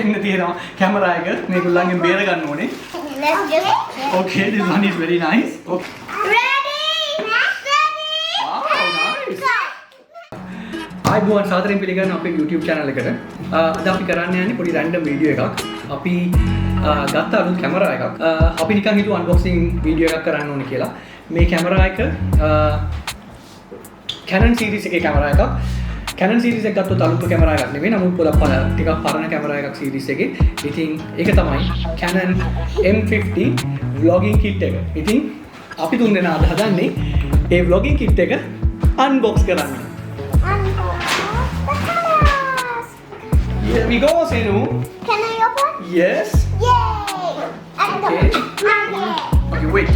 මෙන්න තියෙනවා කැමරා එක මේගොල්ලන්ගෙන් බේර ගන්න ඕනේ. Let's do it. Okay, this one is very nice. Okay. Ready? Ready? Wow, nice. ආයිබෝන් සාදරයෙන් පිළිගන්න අපේ YouTube channel එකට. අද අපි කරන්න යන්නේ පොඩි random video එකක්. අපි ගත්ත අලුත් කැමරා එකක්. අපි නිකන් හිතුව unboxing video එකක් කරන්න ඕනේ කියලා. මේ කැමරා එක Canon series එකේ කැමරා එකක්. Canon series එක ගත්තොත් අලුත් කැමරා එකක් නෙවෙයි. නමුත් පොඩක් ටිකක් පරණ කැමරා එකක් series එකේ. ඉතින් ඒක තමයි Canon M50 vlogging kit එක. ඉතින් අපි තුන් දෙනා අද හදන්නේ ඒ vlogging kit එක unbox කරන්න. Here we go, Senu. Can I open? Yes. Yay! Okay. Okay, wait.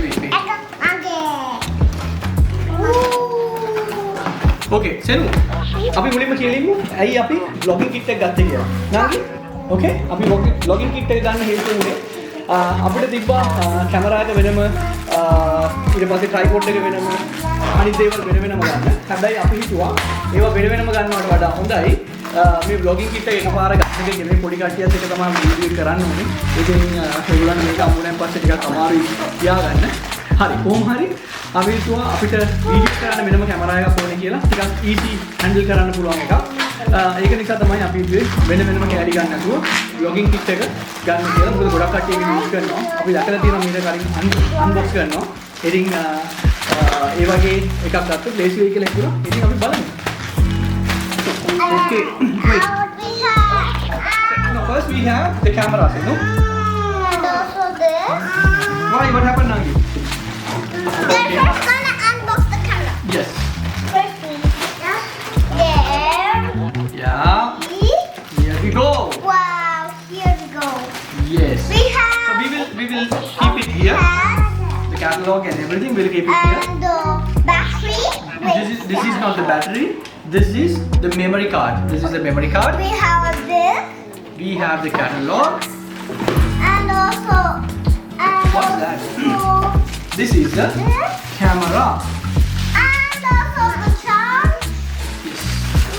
Okay, Senu. අපි මුලින්ම කියලිමු ඇයි අපි vlogging kit එක ගත්තේ කියලා. නාගි? Okay. අපි vlogging kit එක ගන්න හේතුව උනේ අපිට තිබ්බා කැමරා එක වෙනම ඊට පස්සේ tripod එක වෙනම අනිත් දේවල් වෙන වෙනම ගන්න. හැබැයි අපි හිතුවා ඒවා වෙන වෙනම ගන්නවට වඩා හොඳයි මේ vlogging kit එක එකපාර ගන්න එකේ මේ පොඩි කට්ටියත් එක තමයි වීඩියෝ කරන්න ඕනේ. ඒකෙන් ඒගොල්ලන් මේක අමුණෙන් පස්සේ ටිකක් අමාරුයි තියාගන්න. හරි කොහොම හරි අපි හිතුවා අපිට වීඩියෝ කරන්න වෙනම කැමරා එකක් ඕනේ කියලා ටිකක් easy handle කරන්න පුළුවන් එකක්. ඒක නිසා තමයි අපි වෙන වෙනම කැරි ගන්න නැතුව vlogging kit එක ගන්න කියලා. මොකද ගොඩක් කට්ටිය ඒක යූස් කරනවා. අපි දැකලා තියෙනවා මීට කලින් unbox කරනවා. ඉතින් ඒ වගේ එකක් ගත්තොත් ලේසි වෙයි කියලා හිතුණා. ඉතින් අපි බලමු. Okay, wait. No, first we have the camera, no? And also this. Why? What happened, Nangi? They're first gonna unbox the camera. Yes. First we there. Yeah. Here we go. Wow, here we go. Yes. We have. So we will keep it here. The catalog and everything will keep it here. And the battery. This is not the battery. This is the memory card. This is the memory card. We have this. We have the catalog. And also. What's that? This is the This. camera. And also the charm.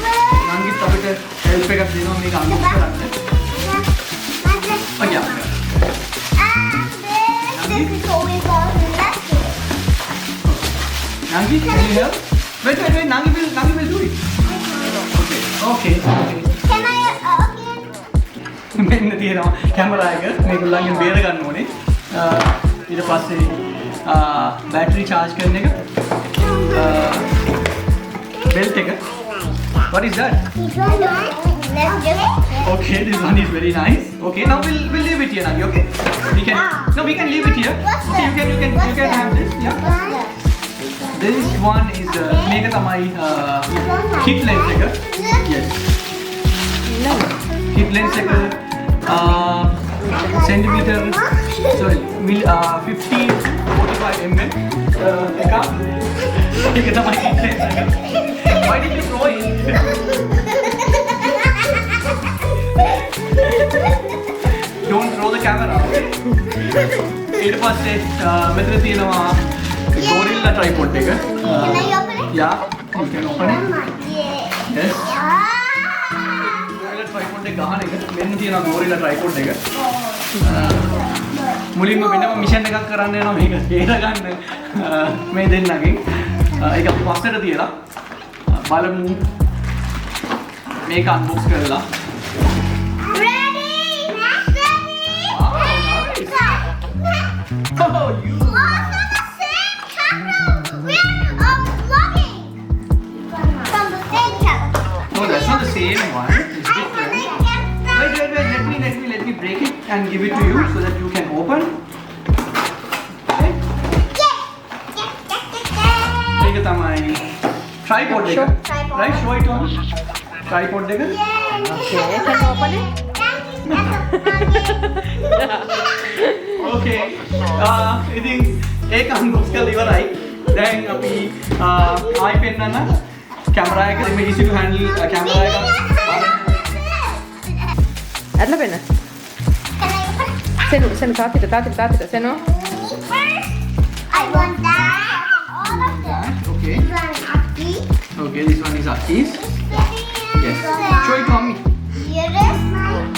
Yes. Nangi tapite help එකක් දෙනවා මේක unbox කරන්න. Oh yeah. And this is what we call the battery. Nangi, can you help? Wait. Nangi will do it. Okay. Can I again? මෙන්න තියෙනවා camera එක මේගොල්ලන්ගෙන් බේර ගන්න ඕනේ. ඊට පස්සේ බැටරි charge කරන එක. belt එක. What is that? Let's do it. Okay, this one is very nice. Okay, now we'll leave it here, Nangi. Okay? We can leave it here. Okay, you can have this. Yeah. This one is මේක තමයි kit lens එක. Yes. Kit lens එක centimeter 50 45 mm එක. ඒක තමයි kit lens එක. Why did you throw it? Don't throw the camera. ඊට පස්සේ මෙතන තියෙනවා gorilla tripod එක. Can I open it? Yeah, you can open it. Yeah. Yes. gorilla tripod එක ගහන එක. මෙන්න තියෙනවා gorilla tripod එක. මුලින්ම වෙනම මිෂන් එකක් කරන්න යනවා මේක තේර ගන්න මේ දෙන්නගෙන්. ඒක අපි පස්සට තියලා බලමු මේක unbox කරලා. Ready? Wow, nice. Oh, you. Also the same camera. We are vlogging from the same camera. No, that's not the same one. It's different. Wait. Let me break it and give it to you so that you can open. Okay? Take it tamai. Tripod dekha. Tripod. Right? Show it on. Tripod dekha. Okay, can you open it? Okay. ඉතින් ඒක unbox කරලා ඉවරයි. දැන් අපි ආයි පෙන්නන්න camera එක මේ easy to handle කැමරා එක. ඇట్లా පෙන්න. සෙනු තාතිට සෙනු. First, I want that. All of them. Okay. This one is Aki. Okay, this one is Aki's. Yes. Show it on me. Here is mine.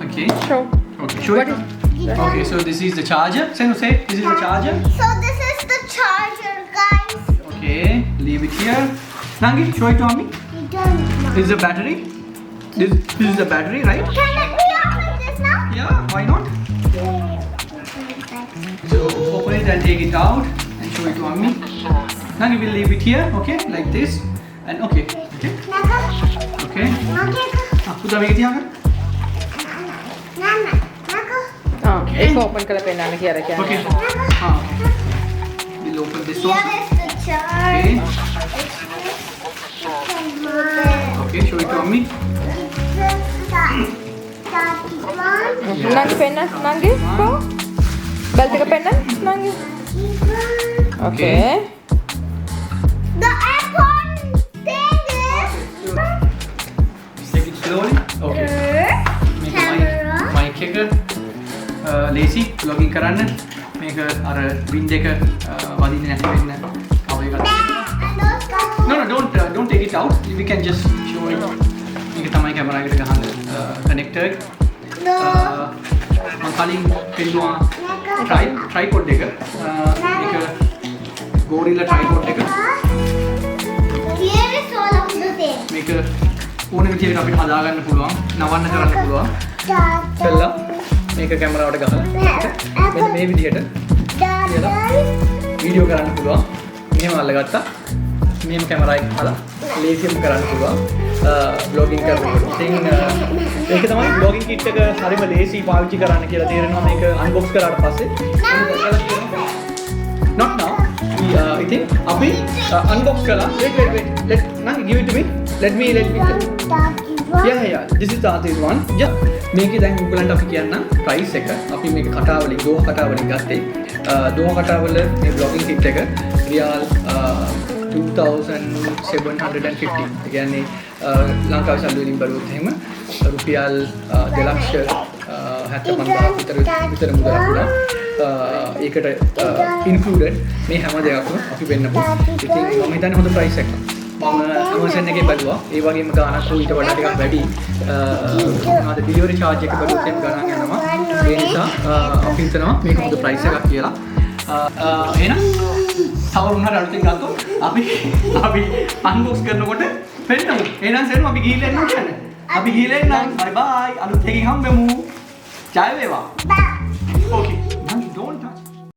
Okay. Okay. Show. Okay. Show What it. is- Okay. So this is the charger. Senu, say this is the charger. So this is the charger, guys. Okay. Leave it here. Nangi, show it to me. You don't know. This is the battery. This is the battery, right? Can we open this now? Yeah. Why not? So open it and take it out and show it to me. Nangi will leave it here. Okay, like this. And okay. Okay. Naka, Okay. Naka, Udah මේක තියාගන්න. Nana, Naka, ආ ඒක open කරලා පෙන්නන්න කියලා කියන්නේ. Okay. We'll open this here one. is the charge. Okay. Okay, show it to me. නංගි පෙන්න නංගි කො බෙල්ට් එක පෙන්න නංගි. Okay. The aircon thing is Take it slowly. Okay. මේක camera. mic එක lazy login කරන්න. මේක අර wind එක වදින්නේ නැති වෙන්න තව එකක්. And also No, don't take it out. We can just show it. මේක තමයි කැමරා එකට ගහන්න connector එක. the මම කලින් පෙන්නුවා tripod එක. මේක gorilla tripod එක. here is all of the thing. මේක ඕන විදිහකට අපිට හදාගන්න පුළුවන්, නවන්න කරන්න පුළුවන්. කළා මේක කැමරාවට ගහලා මෙන්න මේ විදිහට වීඩියෝ කරන්න පුළුවන්. මෙහෙම අල්ලගත්තා. මෙහෙම කැමරා එක හදලා ලේසියම කරන්න පුළුවන්. බ්ලොගින් කරනකොට. ඉතින් ඒක තමයි බ්ලොගින් කිට් එක හරිම ලේසි පාවිච්චි කරන්න කියලා තේරෙනවා මේක අන්බොක්ස් කරාට පස්සේ. Not now. I think අපි unbox කළා. Wait. Now give it to me. Let me. Yeah. This is the other one. Yeah. මේකේ දැන් ඔයගලන්ට අපි කියන්න price එක. අපි මේක කටාවලින් දෝහ කටාවලින් ගත්තේ. දෝහ කටාවල මේ vlogging kit එක රියාල් 2750. ඒ කියන්නේ ලංකාවේ සල්ලි වලින් බලුවොත් එහෙම රුපියල් 2,75,000 විතර මුදලක් වුණා. ඒකට included මේ හැම දෙයක්ම අපි වෙන්නපු. ඉතින් මම හිතන්නේ හොඳ price එකක්. මම Amazon එකේ බැලුවා. ඒ වගේම ගානක් ඊට වඩා ටිකක් වැඩි. මොනවාද delivery charge එක බැලුවොත් එහෙම ගණන් යනවා. ඒ නිසා අපි හිතනවා මේක හොඳ price එකක් කියලා. එහෙනම් තව උන්හට අලුතින් ගත්තොත් අපි unbox කරනකොට පෙන්නමු. එහෙනම් සෙනු අපි ගිහිල්ලා එන්න කියන්නේ. අපි ගිහිල්ලා එන්න. bye bye. අලුත් එකකින් හම්බෙමු. ජය වේවා. Bye.